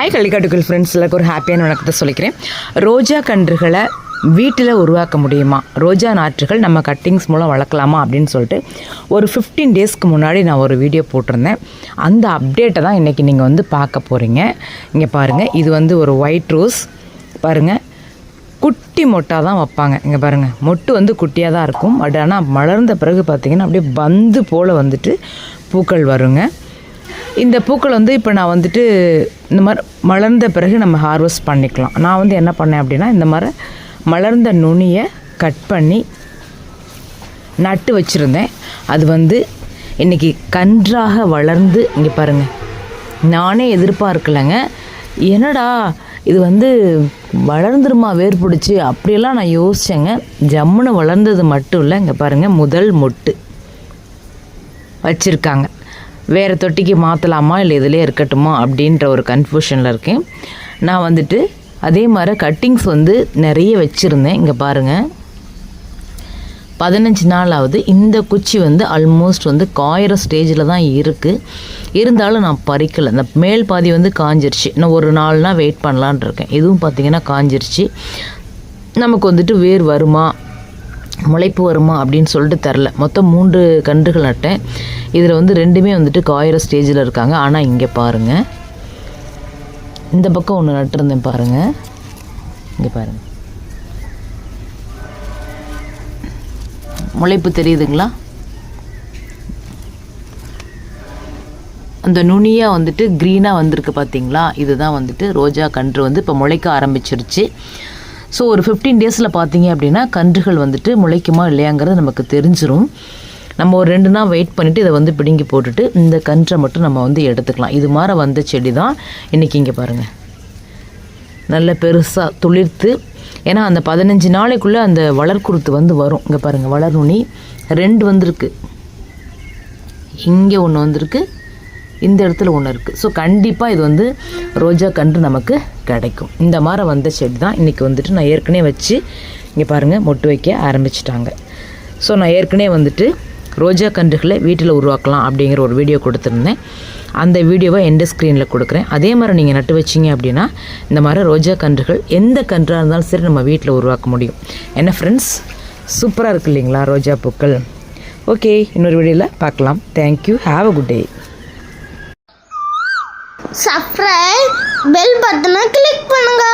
Hi கள்ளிக்காட்டுக்குள் friends எல்லாருக்கும் ஒரு ஹாப்பியான வணக்கத்தை சொல்லிக்கிறேன். ரோஜா கன்றுகளை வீட்டில் உருவாக்க முடியுமா, ரோஜா நாற்றுகள் நம்ம கட்டிங்ஸ் மூலம் வளர்க்கலாமா அப்படின்னு சொல்லிட்டு ஒரு 15 டேஸ்க்கு முன்னாடி நான் ஒரு வீடியோ போட்டிருந்தேன். அந்த அப்டேட்டை தான் இன்றைக்கி நீங்கள் வந்து பார்க்க போகிறீங்க. இங்கே பாருங்கள், இது வந்து ஒரு ஒயிட் ரோஸ். பாருங்கள், குட்டி மொட்டாக தான் வைப்பாங்க. இங்கே பாருங்கள், மொட்டு வந்து குட்டியாக தான் இருக்கும். பட் ஆனால் மலர்ந்த பிறகு பார்த்திங்கன்னா அப்படியே பந்து போல் வந்துட்டு பூக்கள் வருங்க. இந்த பூக்கள் வந்து இப்போ நான் வந்துட்டு இந்த மாதிரி மலர்ந்த பிறகு நம்ம ஹார்வெஸ்ட் பண்ணிக்கலாம். நான் வந்து என்ன பண்ணேன் அப்படின்னா, இந்த மாதிரி மலர்ந்த நுனியை கட் பண்ணி நட்டு வச்சுருந்தேன். அது வந்து இன்றைக்கி கன்றாக வளர்ந்து இங்கே பாருங்கள், நானே எதிர்பார்க்கலைங்க. என்னடா இது வந்து வளர்ந்துருமா வேர் பிடிச்சி அப்படியெல்லாம் நான் யோசித்தேங்க. ஜம்முன்னு வளர்ந்தது மட்டும் இல்லை, இங்கே பாருங்கள், முதல் மொட்டு வச்சுருக்காங்க. வேறு தொட்டிக்கு மாற்றலாமா இல்லை இதிலே இருக்கட்டுமா அப்படின்ற ஒரு கன்ஃபியூஷனில் இருக்கேன். நான் வந்துட்டு அதே மாதிரி கட்டிங்ஸ் வந்து நிறைய வச்சுருந்தேன். இங்கே பாருங்கள், 15 நாள் ஆகுது. இந்த குச்சி வந்து ஆல்மோஸ்ட் வந்து காயிற ஸ்டேஜில் தான் இருக்குது. இருந்தாலும் நான் பறிக்கலை. இந்த மேல் பாதி வந்து காஞ்சிருச்சு. இன்னும் ஒரு 4 நாள் வெயிட் பண்ணலான் இருக்கேன். இதுவும் பார்த்திங்கன்னா காஞ்சிருச்சு. நமக்கு வந்துட்டு வேர் வருமா, முளைப்பு வருமா அப்படின்னு சொல்லிட்டு தெரில. மொத்தம் 3 கன்றுகள் நட்டேன். இதில் வந்து 2மே வந்துட்டு காயிற ஸ்டேஜில் இருக்காங்க. ஆனால் இங்கே பாருங்கள், இந்த பக்கம் ஒன்று நட்டுருந்தேன் பாருங்கள். இங்கே பாருங்கள், முளைப்பு தெரியுதுங்களா? அந்த நுனியாக வந்துட்டு க்ரீனாக வந்திருக்கு பார்த்தீங்களா? இதுதான் வந்துட்டு ரோஜா கன்று வந்து இப்போ முளைக்க ஆரம்பிச்சிருச்சு. ஸோ ஒரு 15 டேஸில் பார்த்தீங்க அப்படின்னா கன்றுகள் வந்துட்டு முளைக்குமா இல்லையாங்கிறது நமக்கு தெரிஞ்சிடும். நம்ம ஒரு 2 நாள் வெயிட் பண்ணிவிட்டு இதை வந்து பிடுங்கி போட்டுட்டு இந்த கன்றை மட்டும் நம்ம வந்து எடுத்துக்கலாம். இது மாதிரி வந்த செடி தான் இன்றைக்கி. இங்கே பாருங்கள், நல்ல பெருசாக துளிர்த்து, ஏன்னா அந்த 15 நாளைக்குள்ளே அந்த வளர்க்குருத்து வந்து வரும். இங்கே பாருங்கள், வளர் நுனி 2 வந்திருக்கு. இங்கே ஒன்று வந்திருக்கு, இந்த இடத்துல ஒன்று இருக்குது. ஸோ கண்டிப்பாக இது வந்து ரோஜா கன்று நமக்கு கிடைக்கும். இந்த மாதிரி வந்த செடி தான் இன்றைக்கி வந்துட்டு நான் ஏற்கனவே வச்சு இங்கே பாருங்கள் மொட்டு வைக்க ஆரம்பிச்சிட்டாங்க. ஸோ நான் ஏற்கனவே வந்துட்டு ரோஜா கன்றுகளை வீட்டில் உருவாக்கலாம் அப்படிங்கிற ஒரு வீடியோ கொடுத்துருந்தேன். அந்த வீடியோவை எண்ட் ஸ்க்ரீனில் கொடுக்குறேன். அதே மாதிரி நீங்கள் நட்டு வச்சிங்க அப்படின்னா இந்த மாதிரி ரோஜா கன்றுகள் எந்த கன்றாக இருந்தாலும் சரி நம்ம வீட்டில் உருவாக்க முடியும். என்ன ஃப்ரெண்ட்ஸ், சூப்பராக இருக்குது இல்லைங்களா ரோஜா பூக்கள்? ஓகே, இன்னொரு வீடியோவில் பார்க்கலாம். Thank you, have a good day. Subscribe bell பட்டனை கிளிக் பண்ணுங்க.